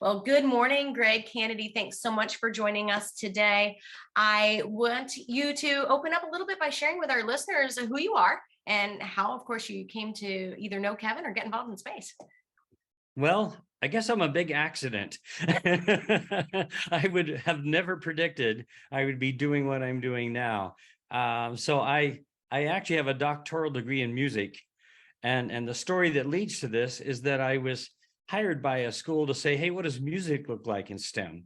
Well, good morning, Gregg Canady. Thanks so much for joining us today. I want you to open up a little bit by sharing with our listeners who you are and how, of course, you came to either know Kevin or get involved in space. Well, I guess I'm a big accident. I would have never predicted I would be doing what I'm doing now. So I actually have a doctoral degree in music. And the story that leads to this is that I was hired by a school to say, hey, what does music look like in STEM?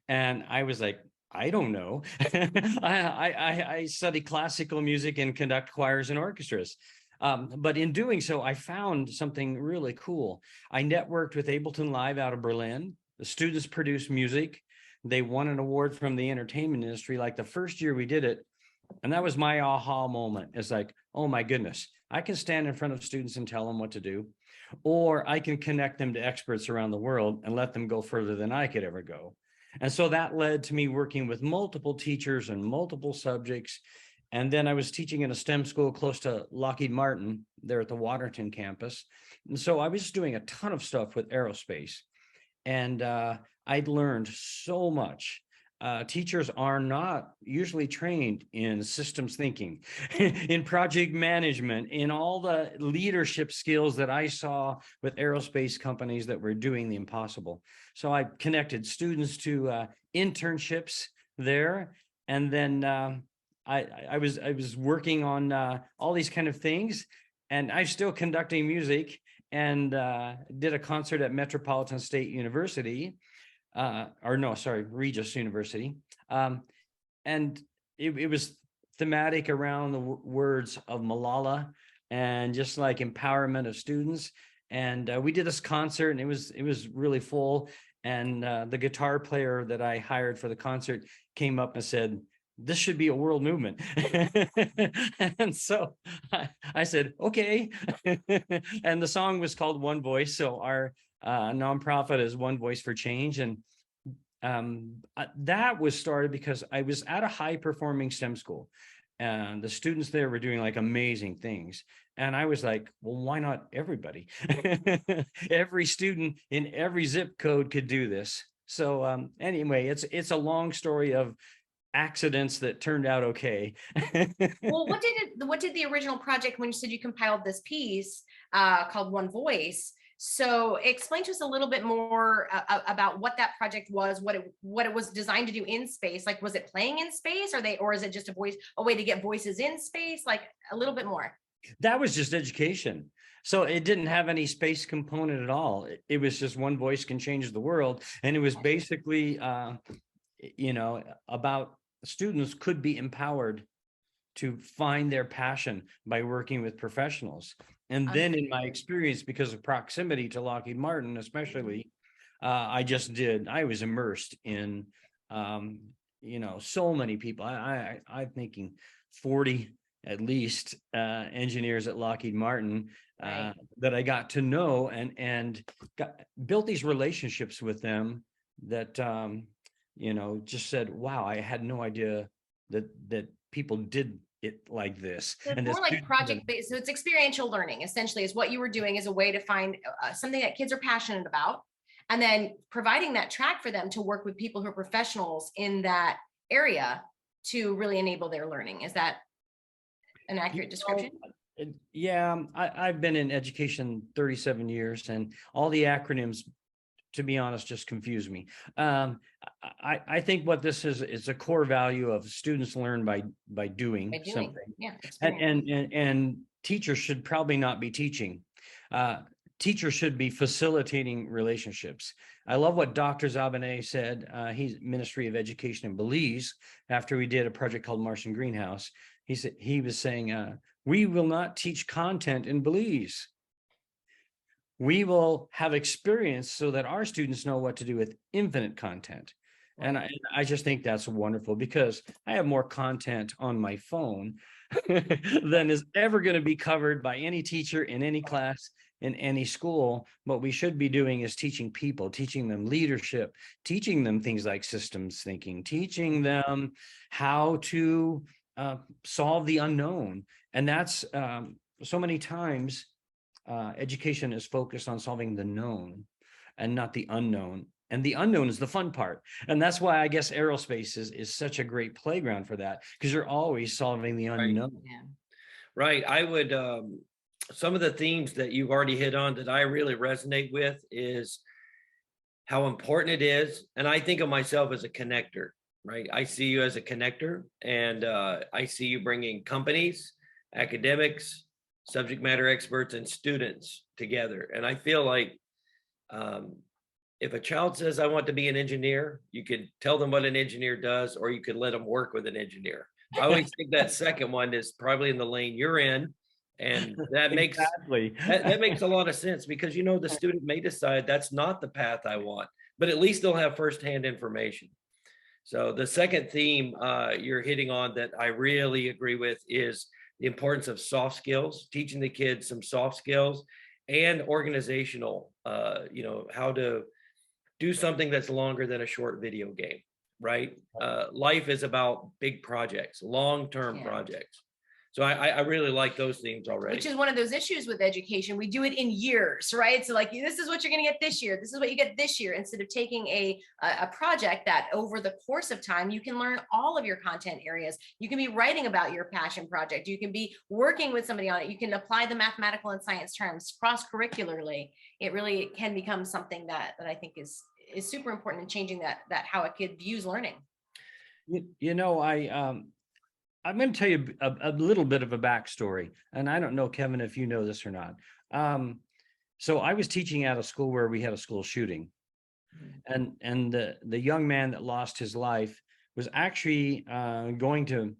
And I was like, I don't know. I study classical music and conduct choirs and orchestras. But in doing so, I found something really cool. I networked with Ableton Live out of Berlin. The students produced music. They won an award from the entertainment industry. Like the first year we did it, and that was my aha moment. It's like, oh my goodness, I can stand in front of students and tell them what to do, or I can connect them to experts around the world and let them go further than I could ever go. And so that led to me working with multiple teachers and multiple subjects. And then I was teaching in a STEM school close to Lockheed Martin there at the Waterton campus. And so I was just doing a ton of stuff with aerospace. And I'd learned so much. Teachers are not usually trained in systems thinking, in project management, in all the leadership skills that I saw with aerospace companies that were doing the impossible. So I connected students to internships there, and then I was working on all these kind of things, and I'm still conducting music, and did a concert at Metropolitan State University. Regis University. And it was thematic around the words of Malala and just like empowerment of students. And we did this concert, and it was really full. And the guitar player that I hired for the concert came up and said, this should be a world movement. And so I said, okay. And the song was called One Voice. So our nonprofit is One Voice for Change. And that was started because I was at a high performing STEM school, and the students there were doing like amazing things. And I was like, well, why not everybody? Every student in every zip code could do this. So anyway, it's a long story of accidents that turned out okay. Well, what did the original project, when you said you compiled this piece called One Voice? So explain to us a little bit more about what that project was, what it was designed to do in space. Like, was it playing in space, or is it just a way to get voices in space? Like, a little bit more. That was just education. So it didn't have any space component at all. It was just one voice can change the world. And it was basically, about students could be empowered to find their passion by working with professionals. And then in my experience, because of proximity to Lockheed Martin, especially, I was immersed in, so many people. I'm thinking 40 at least engineers at Lockheed Martin that I got to know and built these relationships with them that, just said, wow, I had no idea that people did it like this. So it's and more like project based. So it's experiential learning, essentially, is what you were doing as a way to find something that kids are passionate about, and then providing that track for them to work with people who are professionals in that area to really enable their learning. Is that an accurate description? Yeah, I've been in education 37 years, and all the acronyms, to be honest, just confuse me. I think what this is a core value of students learn by doing something. Yeah, and teachers should probably not be teaching. Teachers should be facilitating relationships. I love what Dr. Zabane said. He's Ministry of Education in Belize. After we did a project called Martian Greenhouse, he was saying, we will not teach content in Belize. We will have experience so that our students know what to do with infinite content. And I just think that's wonderful, because I have more content on my phone than is ever going to be covered by any teacher in any class in any school. What we should be doing is teaching people, teaching them leadership, teaching them things like systems thinking, teaching them how to solve the unknown. And that's so many times education is focused on solving the known and not the unknown. And the unknown is the fun part. And that's why I guess aerospace is such a great playground for that, because you're always solving the Right. unknown. Yeah. Right. I would, some of the themes that you've already hit on that I really resonate with is how important it is. And I think of myself as a connector, right? I see you as a connector, and I see you bringing companies, academics, subject matter experts, and students together. And I feel like um, if a child says, I want to be an engineer, you could tell them what an engineer does, or you could let them work with an engineer. I always think that second one is probably in the lane you're in. And that makes Exactly. that makes a lot of sense, because the student may decide that's not the path I want, but at least they'll have firsthand information. So the second theme you're hitting on that I really agree with is the importance of soft skills, teaching the kids some soft skills and organizational, how to do something that's longer than a short video game, right? Life is about big projects, long-term Yeah. projects. So I really like those themes already. Which is one of those issues with education. We do it in years, right? So like, this is what you're going to get this year. This is what you get this year, instead of taking a project that over the course of time, you can learn all of your content areas. You can be writing about your passion project. You can be working with somebody on it. You can apply the mathematical and science terms cross-curricularly. It really can become something that I think is super important in changing that how a kid views learning. I'm going to tell you a little bit of a backstory, and I don't know, Kevin, if you know this or not. So I was teaching at a school where we had a school shooting, and the young man that lost his life was actually going to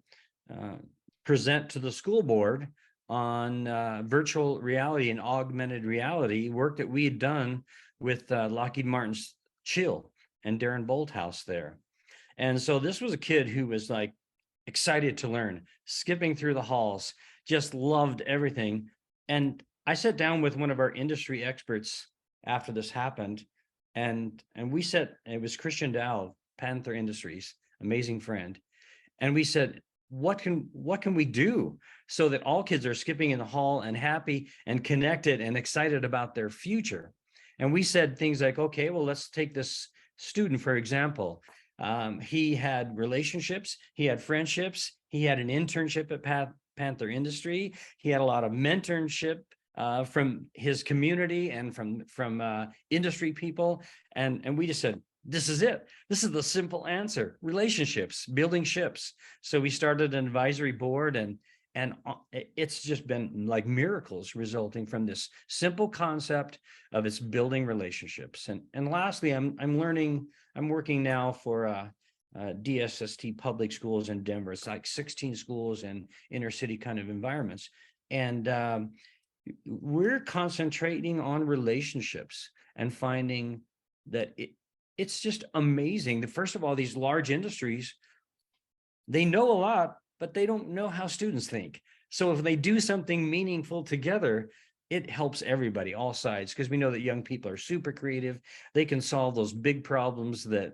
present to the school board on virtual reality and augmented reality work that we had done with Lockheed Martin's Chill and Darren Bolthouse there. And so this was a kid who was like excited to learn, skipping through the halls, just loved everything. And I sat down with one of our industry experts after this happened, and we said, it was Christian Dow, Panther Industries, amazing friend. And we said, what can we do so that all kids are skipping in the hall and happy and connected and excited about their future? And we said things like, okay, well, let's take this student, for example. He had relationships, he had friendships, he had an internship at Panther Industry. He had a lot of mentorship from his community and from industry people. And we just said, this is it. This is the simple answer: relationships, building ships. So we started an advisory board, and it's just been like miracles resulting from this simple concept of its building relationships. And lastly, I'm working now for DSST public schools in Denver. It's like 16 schools and inner city kind of environments. And we're concentrating on relationships and finding that it's just amazing. First of all, these large industries, they know a lot, but they don't know how students think. So if they do something meaningful together, it helps everybody, all sides, because we know that young people are super creative. They can solve those big problems that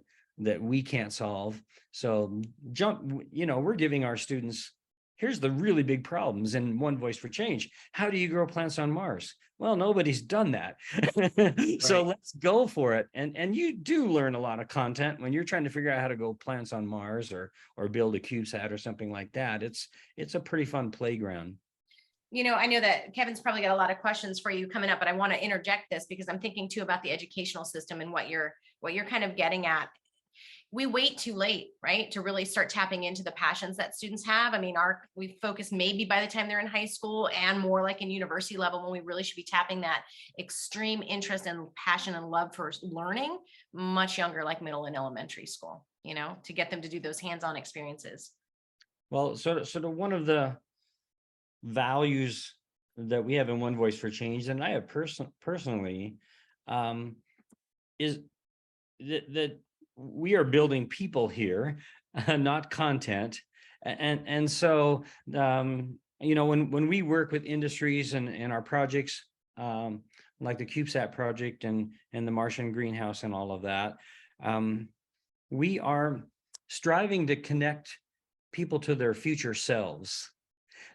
we can't solve. So we're giving our students, here's the really big problems in One Voice for Change. How do you grow plants on Mars? Well, nobody's done that. So let's go for it. And you do learn a lot of content when you're trying to figure out how to grow plants on Mars or build a CubeSat or something like that. It's a pretty fun playground. I know that Kevin's probably got a lot of questions for you coming up, but I want to interject this because I'm thinking too about the educational system and what you're kind of getting at. We wait too late, right, to really start tapping into the passions that students have. I mean, we focus maybe by the time they're in high school and more like in university level, when we really should be tapping that extreme interest and passion and love for learning much younger, like middle and elementary school, to get them to do those hands-on experiences. Well, sort of one of the values that we have in One Voice for Change, and I have personally, is that we are building people here, not content. And so, when we work with industries and our projects, like the CubeSat project and the Martian Greenhouse and all of that, we are striving to connect people to their future selves.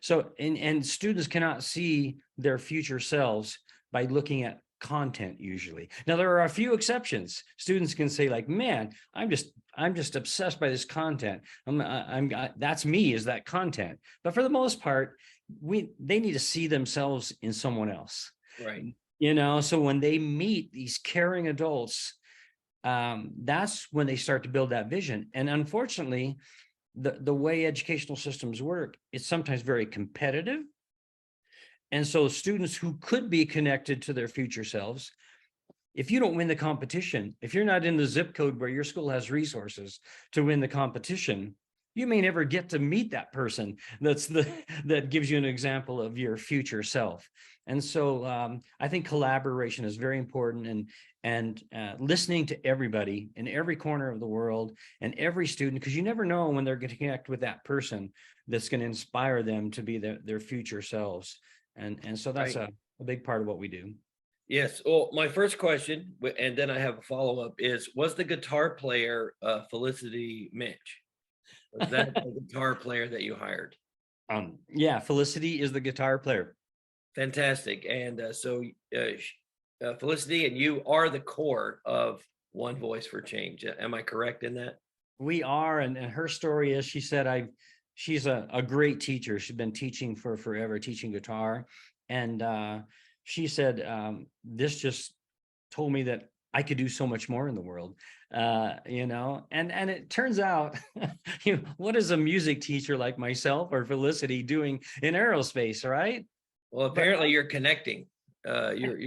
So, and students cannot see their future selves by looking at content usually. Now, there are a few exceptions. Students can say like, man, I'm just obsessed by this content. That's me, is that content. But for the most part, they need to see themselves in someone else. Right. So when they meet these caring adults, that's when they start to build that vision. And unfortunately, the way educational systems work, it's sometimes very competitive. And so students who could be connected to their future selves, if you don't win the competition, if you're not in the zip code where your school has resources to win the competition, you may never get to meet that person that gives you an example of your future self. And so I think collaboration is very important, and listening to everybody in every corner of the world and every student, because you never know when they're going to connect with that person that's going to inspire them to be their future selves. And so that's Right. a big part of what we do. Yes. Well, my first question, and then I have a follow-up, is, was the guitar player Felicity Mitch? Was that the guitar player that you hired? Yeah, Felicity is the guitar player. Fantastic. And Felicity and you are the core of One Voice for Change. Am I correct in that? We are, and her story is, she said, she's a great teacher. She's been teaching for forever, teaching guitar. And she said, this just told me that I could do so much more in the world, and it turns out, what is a music teacher like myself or Felicity doing in aerospace, right? Well, apparently you're connecting. You're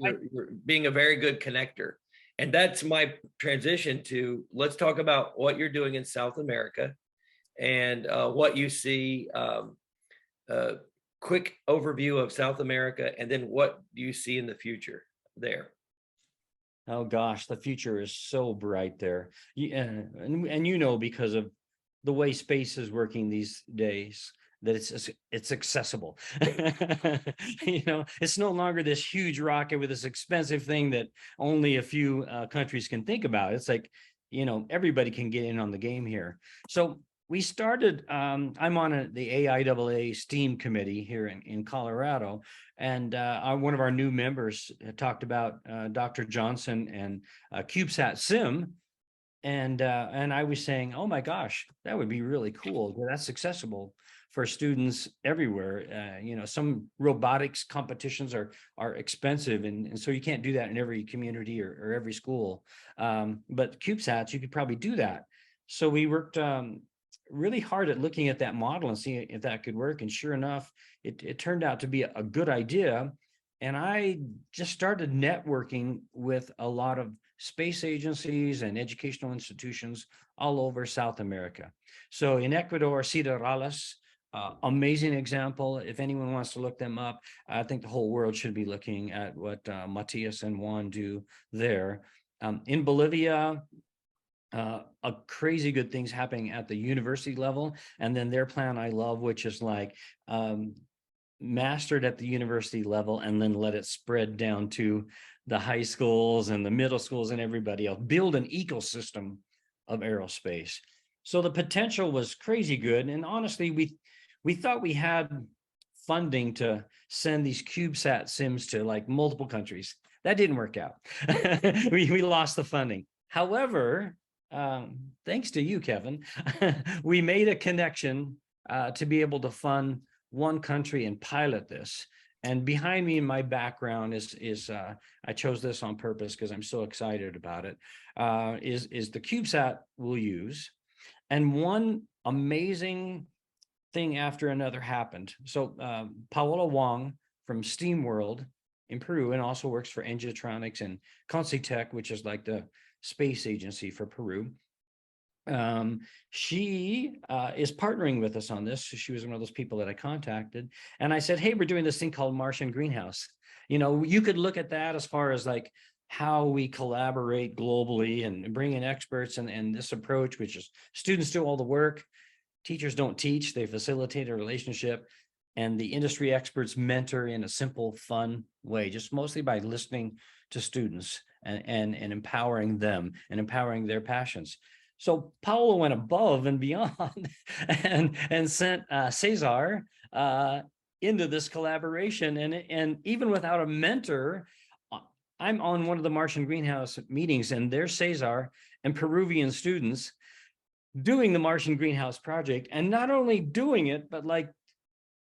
being a very good connector. And that's my transition to, let's talk about what you're doing in South America and what you see. Quick overview of South America, and then what do you see in the future there? Oh gosh, the future is so bright there. And because of the way space is working these days, that it's accessible. It's no longer this huge rocket with this expensive thing that only a few countries can think about. It's like, everybody can get in on the game here. So we started, I'm on the AIAA STEAM committee here in Colorado, and one of our new members talked about Dr. Johnson and CubeSat Sim. And I was saying, oh my gosh, that would be really cool. That's accessible for students everywhere. Some robotics competitions are expensive, and so you can't do that in every community or every school. But CubeSats, you could probably do that. So we worked really hard at looking at that model and seeing if that could work. And sure enough, it turned out to be a good idea. And I just started networking with a lot of space agencies and educational institutions all over South America. So in Ecuador, Ciudadalas, amazing example. If anyone wants to look them up, I think the whole world should be looking at what Matias and Juan do there. In Bolivia, a crazy good things happening at the university level. And then their plan I love, which is like mastered at the university level and then let it spread down to the high schools and the middle schools and everybody else. Build an ecosystem of aerospace. So the potential was crazy good. And honestly, we thought we had funding to send these CubeSat sims to like multiple countries. That didn't work out. we lost the funding. However, thanks to you, Kevin, we made a connection to be able to fund one country and pilot this. And behind me in my background is I chose this on purpose because I'm so excited about it, is the CubeSat we'll use. And one amazing thing after another happened. So Paola Wong from STEAM World in Peru, and also works for Engitronics and Concitec, which is like the space agency for Peru. She is partnering with us on this. She was one of those people that I contacted, and I said, hey, we're doing this thing called Martian Greenhouse. You could look at that as far as like how we collaborate globally and bring in experts, and this approach, which is students do all the work, teachers don't teach, they facilitate a relationship, and the industry experts mentor in a simple, fun way, just mostly by listening to students and empowering them and empowering their passions. So Paolo went above and beyond and sent Cesar into this collaboration. And even without a mentor, I'm on one of the Martian Greenhouse meetings, and there's Cesar and Peruvian students doing the Martian Greenhouse project, and not only doing it, but like,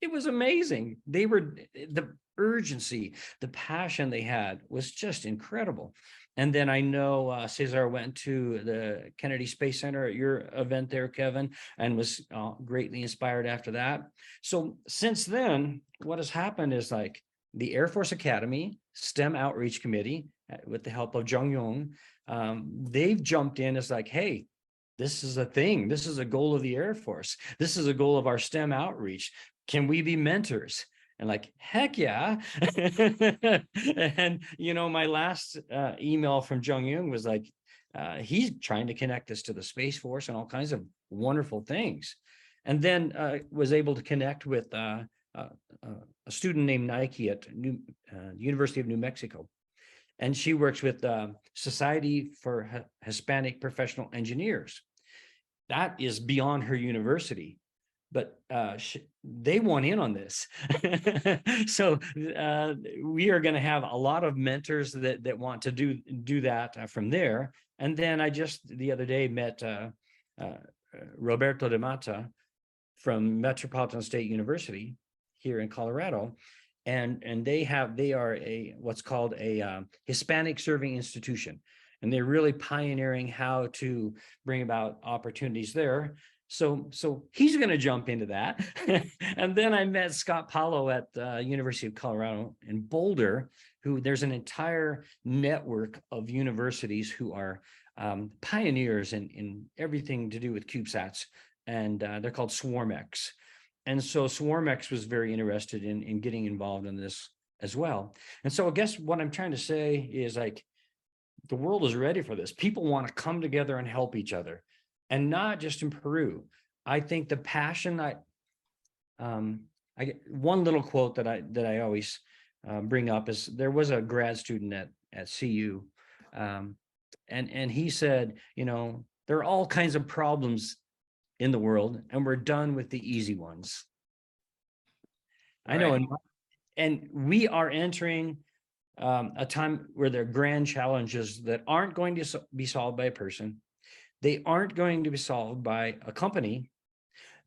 it was amazing. The urgency, the passion they had was just incredible. And then I know Cesar went to the Kennedy Space Center at your event there, Kevin, and was greatly inspired after that. So since then, what has happened is like the Air Force Academy STEM Outreach Committee, with the help of Jung Young, they've jumped in as like, hey, this is a thing. This is a goal of the Air Force. This is a goal of our STEM outreach. Can we be mentors? And like, heck yeah. And, my last email from Jung Young was like, he's trying to connect us to the Space Force and all kinds of wonderful things. And then was able to connect with a student named Nike at University of New Mexico. And she works with Society for Hispanic Professional Engineers. That is beyond her university, but they want in on this. So we are going to have a lot of mentors that want to do that from there. And then I just the other day met Roberto de Mata from Metropolitan State University here in Colorado. And they are what's called a Hispanic serving institution, and they're really pioneering how to bring about opportunities there. So he's going to jump into that. And then I met Scott Paulo at University of Colorado in Boulder, who there's an entire network of universities who are pioneers in everything to do with CubeSats, and they're called SwarmX. And so SwarmX was very interested in getting involved in this as well. And so I guess what I'm trying to say is like, the world is ready for this. People want to come together and help each other, and not just in Peru. I think the passion, I get one little quote that I always bring up is there was a grad student at CU, and he said, there are all kinds of problems in the world, and we're done with the easy ones. I know, and we are entering a time where there are grand challenges that aren't going to be solved by a person. They aren't going to be solved by a company.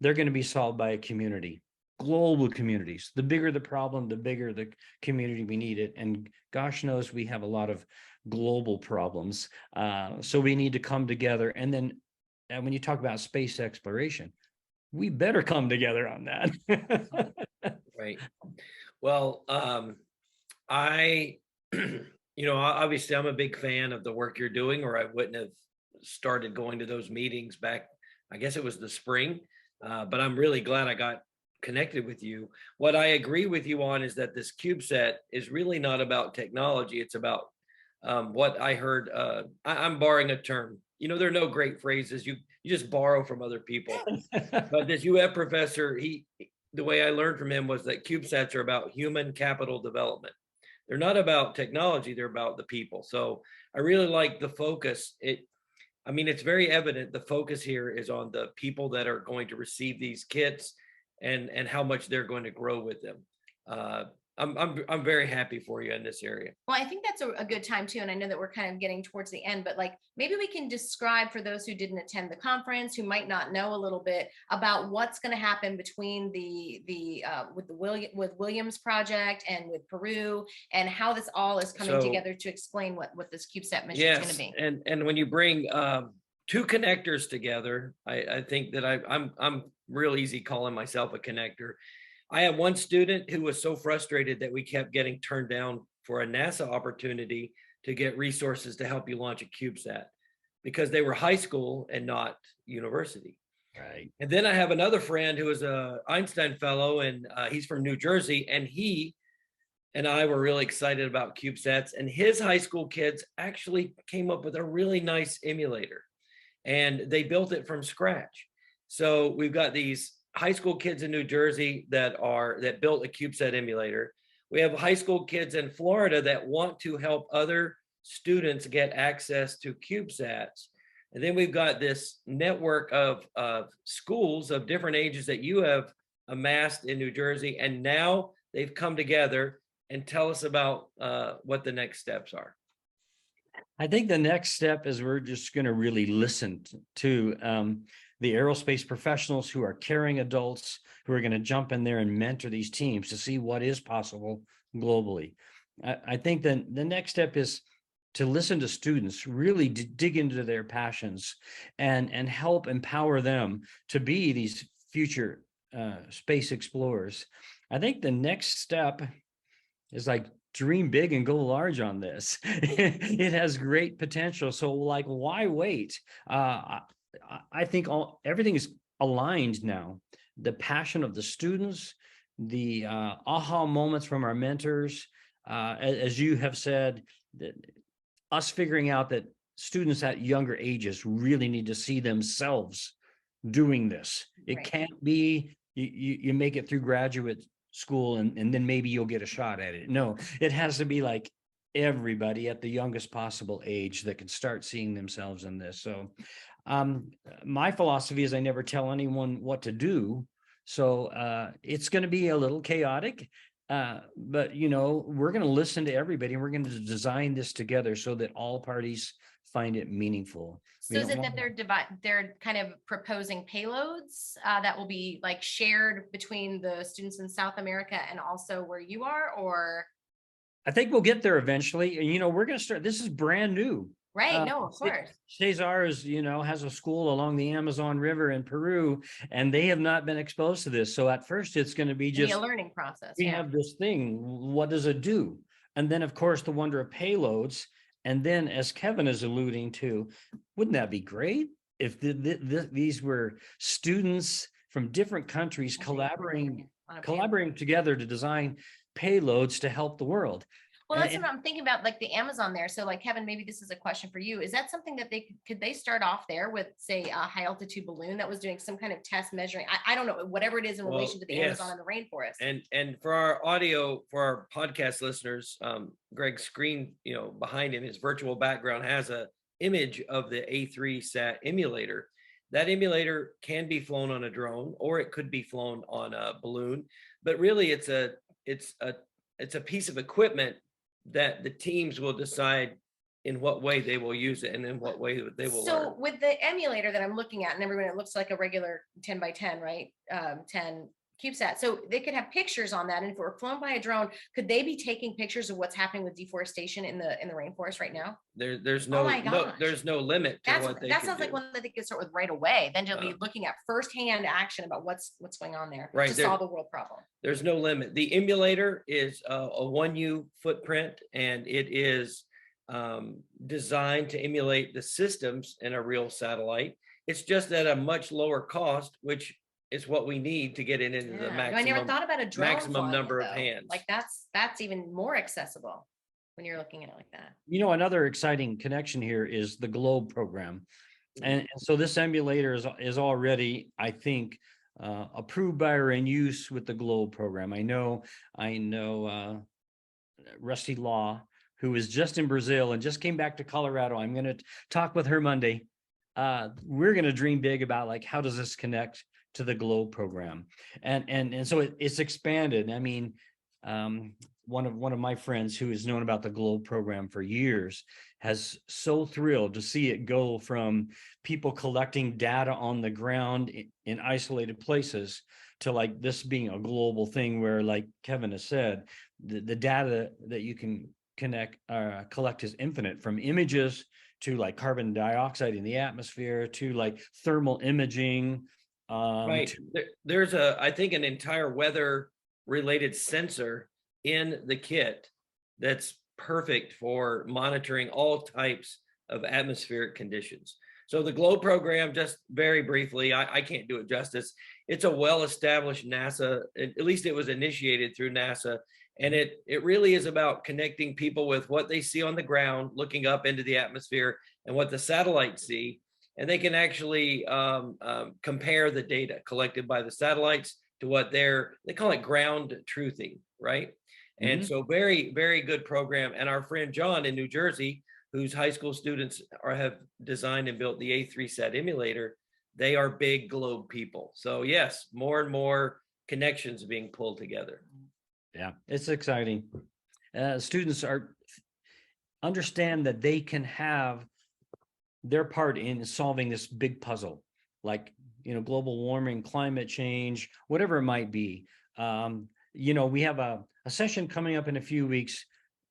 They're going to be solved by a community, global communities. The bigger the problem, the bigger the community we need it. And gosh knows we have a lot of global problems. So we need to come together. And then when you talk about space exploration, we better come together on that. Right. Well, obviously I'm a big fan of the work you're doing, or I wouldn't have started going to those meetings back, I guess it was the spring, but I'm really glad I got connected with you. What I agree with you on is that this CubeSat is really not about technology. It's about what I heard. I'm borrowing a term. There are no great phrases. You just borrow from other people. But this UF professor, the way I learned from him was that CubeSats are about human capital development. They're not about technology, they're about the people. So I really like the focus. It's very evident the focus here is on the people that are going to receive these kits and how much they're going to grow with them. I'm very happy for you in this area. Well, I think that's a good time too. And I know that we're kind of getting towards the end, but like maybe we can describe for those who didn't attend the conference, who might not know a little bit about what's going to happen between with Williams project and with Peru, and how this all is coming together to explain what this CubeSat mission is going to be. And when you bring two connectors together, I think that I'm real easy calling myself a connector. I had one student who was so frustrated that we kept getting turned down for a NASA opportunity to get resources to help you launch a CubeSat because they were high school and not university. Right. And then I have another friend who is a Einstein fellow, and he's from New Jersey, and he and I were really excited about CubeSats, and his high school kids actually came up with a really nice emulator, and they built it from scratch. So we've got these high school kids in New Jersey that built a CubeSat emulator. We have high school kids in Florida that want to help other students get access to CubeSats. And then we've got this network of schools of different ages that you have amassed in New Jersey. And now they've come together and tell us about what the next steps are. I think the next step is we're just going to really listen to the aerospace professionals who are caring adults who are going to jump in there and mentor these teams to see what is possible globally. I think then the next step is to listen to students, really dig into their passions and help empower them to be these future space explorers. I think the next step is like dream big and go large on this. It has great potential. So like, why wait? I think everything is aligned now. The passion of the students, the aha moments from our mentors, as you have said, that us figuring out that students at younger ages really need to see themselves doing this. It Right. can't be you make it through graduate school and then maybe you'll get a shot at it. No, it has to be like everybody at the youngest possible age that can start seeing themselves in this. So my philosophy is I never tell anyone what to do. So it's going to be a little chaotic. But you know, we're going to listen to everybody and we're going to design this together so that all parties find it meaningful. So is it that they're kind of proposing payloads that will be like shared between the students in South America and also where you are, or? I think we'll get there eventually. And, you know, we're going to start, this is brand new. Right, no, of course. Cesar is, you know, has a school along the Amazon River in Peru, and they have not been exposed to this. So at first it's going to be just a learning process. We have this thing. What does it do? And then, of course, the wonder of payloads. And then, as Kevin is alluding to, wouldn't that be great if these were students from different countries collaborating together to design payloads to help the world? Well, that's what I'm thinking about, like the Amazon there. So like, Kevin, maybe this is a question for you. Is that something that could they start off there with, say, a high altitude balloon that was doing some kind of test measuring? I don't know, whatever it is in relation to the Amazon and the rainforest. And for our audio, for our podcast listeners, Gregg's screen, you know, behind him, his virtual background has a image of the A3 sat emulator. That emulator can be flown on a drone, or it could be flown on a balloon, but really it's a piece of equipment that the teams will decide in what way they will use it and in what way they will learn. So with the emulator that I'm looking at, and everyone, it looks like a regular 10 by 10, right? 10 CubeSat. So they could have pictures on that. And if it were flown by a drone, could they be taking pictures of what's happening with deforestation in the rainforest right now? There's no limit to what they that sounds like one that they could start with right away. Then you'll be looking at firsthand action about what's going on there to solve the world problem. There's no limit. The emulator is a 1U footprint, and it is designed to emulate the systems in a real satellite. It's just at a much lower cost, which is what we need to get it into the maximum. I never thought about a drone maximum number of hands. Like that's even more accessible when you're looking at it like that. You know, another exciting connection here is the GLOBE program. And so this emulator is already, I think, approved by or in use with the GLOBE program. I know Rusty Law, who was just in Brazil and just came back to Colorado. I'm going to talk with her Monday. We're going to dream big about like, how does this connect to the GLOBE program? And so it's expanded. I mean, one of my friends who has known about the GLOBE program for years has so thrilled to see it go from people collecting data on the ground in isolated places to like this being a global thing where, like Kevin has said, the data that you can collect is infinite, from images to like carbon dioxide in the atmosphere to like thermal imaging. Right. There's I think an entire weather related sensor in the kit that's perfect for monitoring all types of atmospheric conditions. So the GLOBE program, just very briefly, I can't do it justice. It's a well-established NASA, at least it was initiated through NASA. And it really is about connecting people with what they see on the ground, looking up into the atmosphere, and what the satellites see. And they can actually compare the data collected by the satellites to what they call it ground truthing, right? Mm-hmm. And so very, very good program. And our friend John in New Jersey, whose high school students have designed and built the A3 sat emulator, they are big GLOBE people. So yes, more and more connections being pulled together. Yeah, it's exciting. students understand that they can have their part in solving this big puzzle, like, global warming, climate change, whatever it might be. We have a session coming up in a few weeks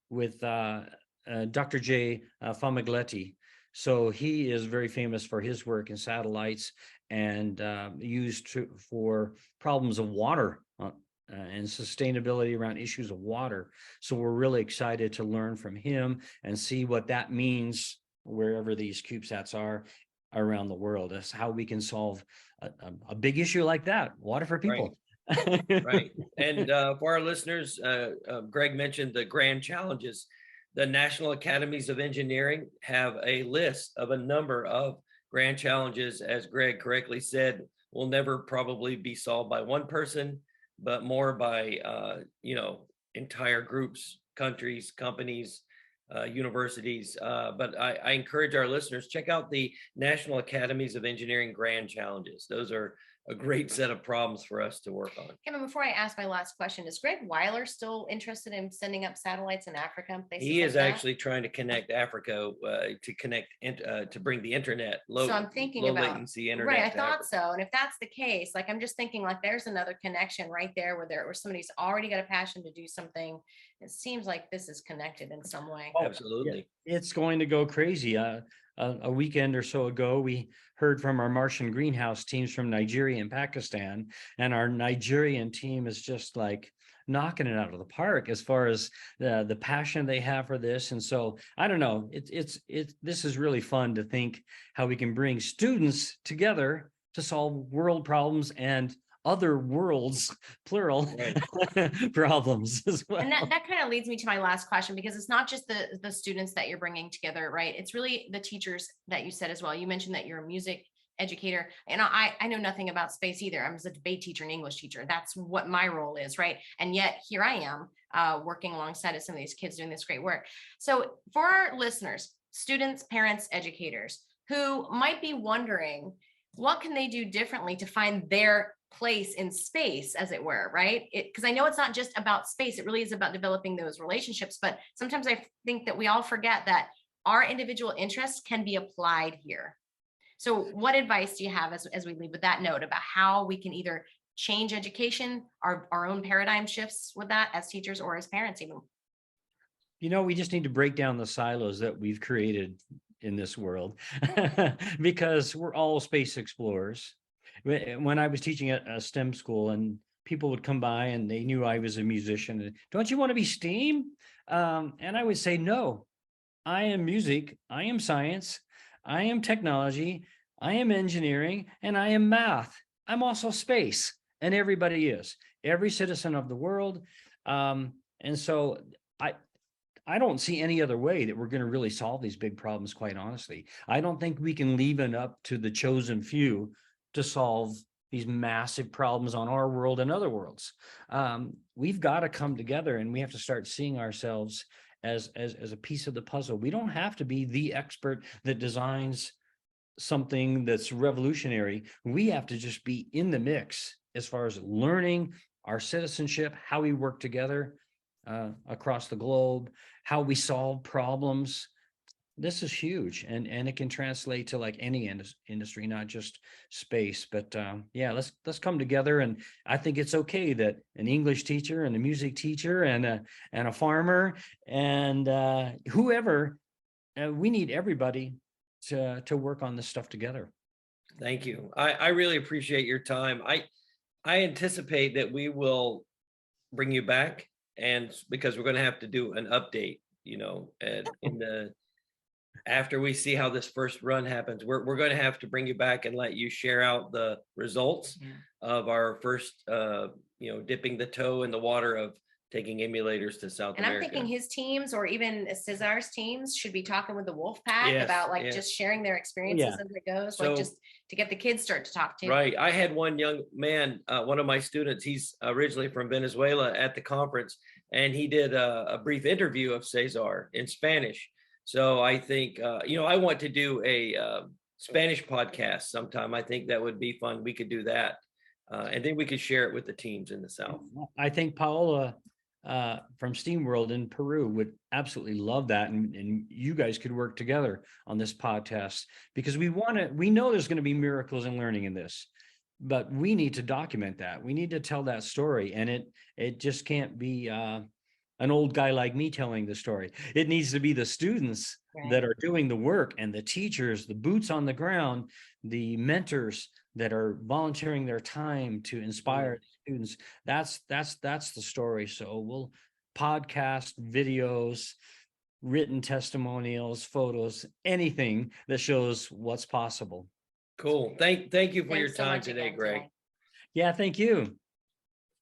with Dr. J. Famigletti. So he is very famous for his work in satellites and used for problems of water and sustainability around issues of water. So we're really excited to learn from him and see what that means wherever these CubeSats are around the world. That's how we can solve a big issue like that, water for people. Right. And for our listeners, Gregg mentioned the grand challenges. The National Academies of Engineering have a list of a number of grand challenges, as Gregg correctly said, will never probably be solved by one person, but more by, entire groups, countries, companies, universities. But I encourage our listeners, check out the National Academies of Engineering Grand Challenges. Those are a great set of problems for us to work on. Kevin, before I ask my last question, is Greg Weiler still interested in sending up satellites in Africa and places He like is that? actually trying to connect Africa to bring the internet, So I'm thinking about latency internet. Right, I thought so. And if that's the case, like I'm just thinking like there's another connection right there where somebody's already got a passion to do something. It seems like this is connected in some way. Absolutely. It's going to go crazy. A weekend or so ago, we heard from our Martian Greenhouse teams from Nigeria and Pakistan, and our Nigerian team is just like knocking it out of the park as far as the passion they have for this. And so I don't know, this is really fun to think how we can bring students together to solve world problems and other worlds, plural, right. problems as well. And that kind of leads me to my last question, because it's not just the students that you're bringing together, right? It's really the teachers that you said as well. You mentioned that you're a music educator, and I know nothing about space either. I'm a debate teacher and English teacher. That's what my role is, right? And yet here I am working alongside of some of these kids doing this great work. So for our listeners, students, parents, educators who might be wondering, what can they do differently to find their place in space, as it were, right? Because I know it's not just about space, it really is about developing those relationships. But sometimes I think that we all forget that our individual interests can be applied here. So what advice do you have as we leave with that note about how we can either change education, our own paradigm shifts with that as teachers or as parents even? We just need to break down the silos that we've created in this world because we're all space explorers. When I was teaching at a STEM school and people would come by and they knew I was a musician, and, don't you want to be STEAM? And I would say, no, I am music, I am science, I am technology, I am engineering, and I am math. I'm also space, and everybody is, every citizen of the world. And so I don't see any other way that we're going to really solve these big problems, quite honestly. I don't think we can leave it up to the chosen few to solve these massive problems on our world and other worlds. We've got to come together, and we have to start seeing ourselves as a piece of the puzzle. We don't have to be the expert that designs something that's revolutionary. We have to just be in the mix as far as learning our citizenship, how we work together across the globe, how we solve problems. This is huge, and it can translate to like any industry, not just space. But yeah, let's come together. And I think it's okay that an English teacher and a music teacher and a farmer and whoever, we need everybody to work on this stuff together. Thank you. I really appreciate your time. I anticipate that we will bring you back, and because we're going to have to do an update, after we see how this first run happens, we're going to have to bring you back and let you share out the results of our first, dipping the toe in the water of taking emulators to South America. And I'm thinking his teams, or even Cesar's teams, should be talking with the Wolf Pack about just sharing their experiences as it goes, like just to get the kids start to talk to. Right. I had one young man, one of my students, he's originally from Venezuela, at the conference, and he did a brief interview of Cesar in Spanish. So I think, I want to do a Spanish podcast sometime. I think that would be fun. We could do that. And then we could share it with the teams in the South. I think Paola from SteamWorld in Peru would absolutely love that. And you guys could work together on this podcast, because we know there's going to be miracles in learning in this, but we need to document that. We need to tell that story. And it just can't be an old guy like me telling the story. It needs to be the students that are doing the work, and the teachers, the boots on the ground, the mentors that are volunteering their time to inspire students. That's the story. So we'll podcast, videos, written testimonials, photos, anything that shows what's possible. Cool. Thank you for your Thanks so time much today, again, Greg. Jay. Yeah, thank you.